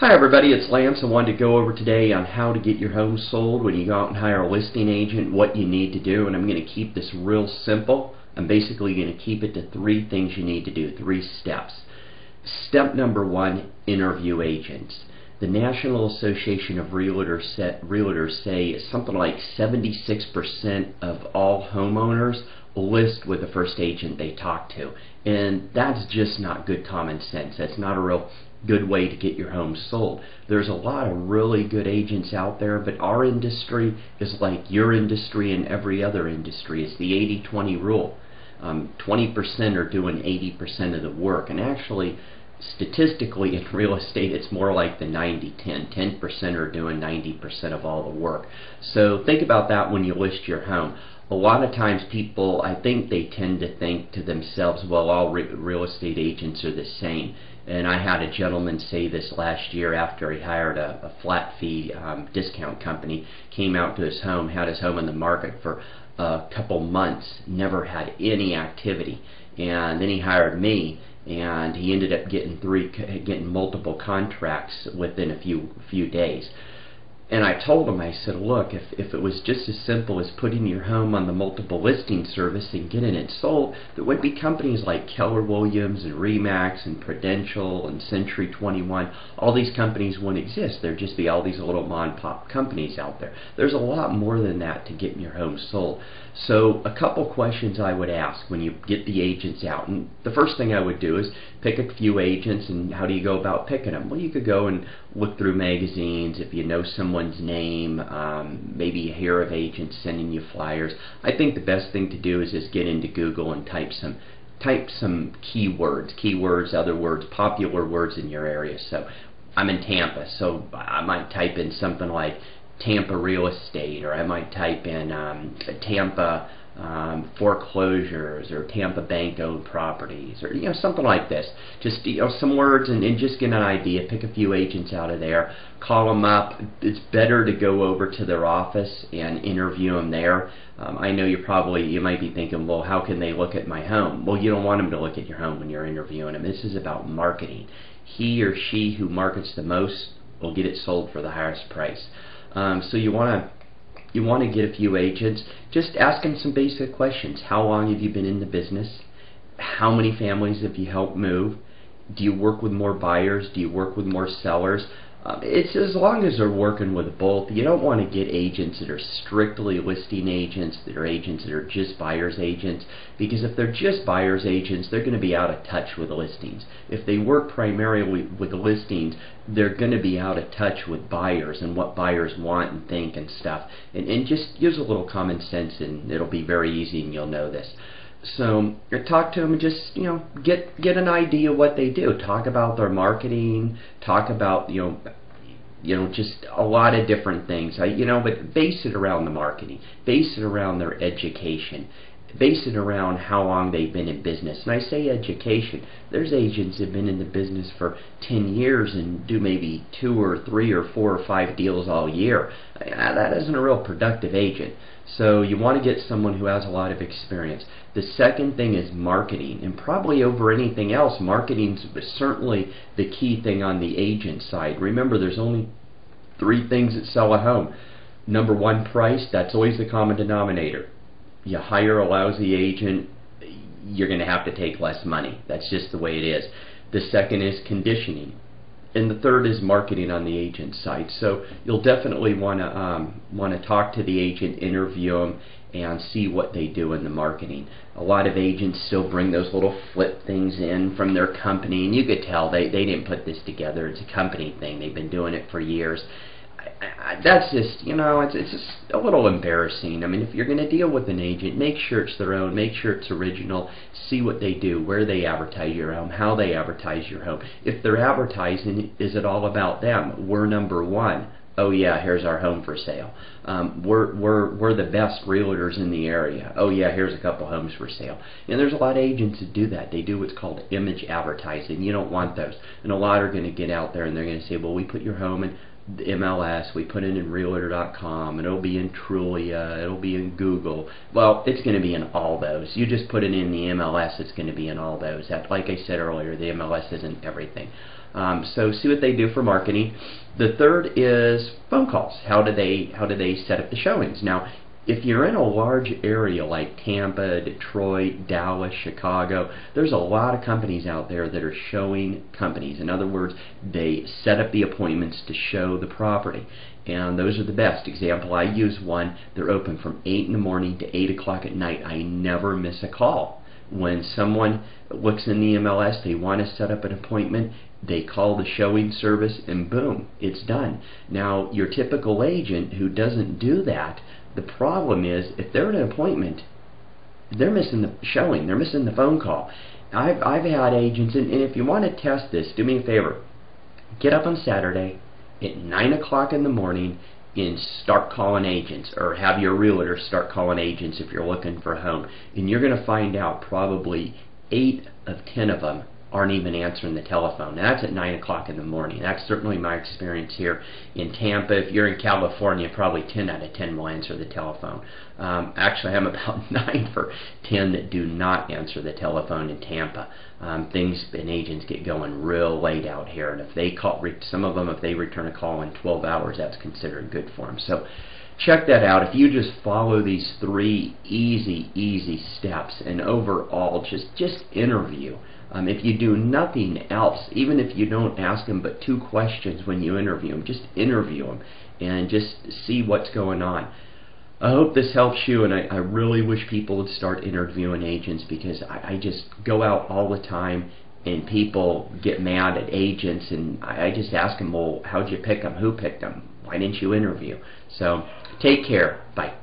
Hi everybody, it's Lance. I wanted to go over today on how to get your home sold when you go out and hire a listing agent, what you need to do, and I'm going to keep this real simple. I'm basically going to keep it to three things you need to do, three steps. Step number one, interview agents. The National Association of Realtors say something like 76% of all homeowners list with the first agent they talk to. And that's just not good common sense. That's not a real good way to get your home sold. There's a lot of really good agents out there, but our industry is like your industry and every other industry. It's the 80-20 rule. 20% are doing 80% of the work, and actually statistically in real estate it's more like the 90-10. 10% are doing 90% of all the work. So think about that when you list your home. A lot of times people, I think they tend to think to themselves, well, all real estate agents are the same. And I had a gentleman say this last year after he hired a flat fee discount company, came out to his home, had his home in the market for a couple months, never had any activity. And then he hired me, and he ended up getting multiple contracts within a few days. And I told him, I said, look, if it was just as simple as putting your home on the multiple listing service and getting it sold, there would be companies like Keller and Remax and Prudential and Century 21. All these companies wouldn't exist. There'd just be all these little mom and pop companies out there. There's a lot more than that to get your home sold. So a couple questions I would ask when you get the agents out. And the first thing I would do is pick a few agents. And how do you go about picking them? Well, you could go and look through magazines. If you know someone's name, maybe you hear of agents sending you flyers. I think the best thing to do is just get into Google and type some keywords, other words, popular words in your area. So I'm in Tampa, so I might type in something like Tampa real estate, or I might type in Tampa foreclosures, or Tampa bank-owned properties, or something like this. Just some words, and just get an idea. Pick a few agents out of there, call them up. It's better to go over to their office and interview them there. I know you might be thinking, well, how can they look at my home? Well, you don't want them to look at your home when you're interviewing them. This is about marketing. He or she who markets the most will get it sold for the highest price. So you want to get a few agents. Just ask them some basic questions. How long have you been in the business? How many families have you helped move? Do you work with more buyers? Do you work with more sellers? It's as long as they're working with both. You don't want to get agents that are strictly listing agents, that are agents that are just buyers agents, because if they're just buyers agents, they're going to be out of touch with the listings. If they work primarily with the listings, they're going to be out of touch with buyers and what buyers want and think and stuff. And just use a little common sense, and it'll be very easy, and you'll know this. So talk to them and just get an idea what they do. Talk about their marketing. Talk about just a lot of different things. But base it around the marketing. Base it around their education. Base it around how long they've been in business. And I say education. There's agents that have been in the business for 10 years and do maybe 2 or 3 or 4 or 5 deals all year. That isn't a real productive agent. So you want to get someone who has a lot of experience. The second thing is marketing, and probably over anything else, marketing is certainly the key thing on the agent side. Remember, there's only 3 things that sell a home. Number one, price. That's always the common denominator. You hire a lousy agent, you're going to have to take less money. That's just the way it is. The second is conditioning. And the third is marketing on the agent side. So you'll definitely want to talk to the agent, interview them, and see what they do in the marketing. A lot of agents still bring those little flip things in from their company, and you could tell they didn't put this together. It's a company thing. They've been doing it for years. That's just, it's just a little embarrassing. I mean, if you're going to deal with an agent, make sure it's their own, make sure it's original, see what they do, where they advertise your home, how they advertise your home. If they're advertising, is it all about them? We're number one. Oh yeah, here's our home for sale. We're the best realtors in the area. Oh yeah, here's a couple homes for sale. And there's a lot of agents that do that. They do what's called image advertising. You don't want those. And a lot are going to get out there and they're going to say, well, we put your home in the MLS, we put it in Realtor.com, and it'll be in Trulia, it'll be in Google. Well, it's going to be in all those. You just put it in the MLS, it's going to be in all those. Like I said earlier, the MLS isn't everything. So see what they do for marketing. The third is phone calls. How do they set up the showings? Now, if you're in a large area like Tampa, Detroit, Dallas, Chicago, there's a lot of companies out there that are showing companies. In other words, they set up the appointments to show the property. And those are the best. Example, I use one. They're open from 8 in the morning to 8 o'clock at night. I never miss a call. When someone looks in the MLS, they want to set up an appointment, they call the showing service and boom, it's done. Now, your typical agent who doesn't do that, the problem is if they're at an appointment, they're missing the showing, they're missing the phone call. I've had agents, and if you want to test this, do me a favor. Get up on Saturday at 9 o'clock in the morning and start calling agents, or have your realtor start calling agents if you're looking for a home. And you're going to find out probably 8 of 10 of them aren't even answering the telephone. Now, that's at 9 o'clock in the morning. That's certainly my experience here in Tampa. If you're in California, probably 10 out of 10 will answer the telephone. Actually, I'm about 9 for 10 that do not answer the telephone in Tampa. Things and agents get going real late out here, and if they call, some of them, if they return a call in 12 hours, that's considered good for them. So check that out. If you just follow these 3 easy steps, and overall just interview. If you do nothing else, even if you don't ask them but 2 questions when you interview them, just interview them and just see what's going on. I hope this helps you, and I really wish people would start interviewing agents, because I just go out all the time and people get mad at agents, and I just ask them, well, how'd you pick them? Who picked them? Why didn't you interview? So take care. Bye.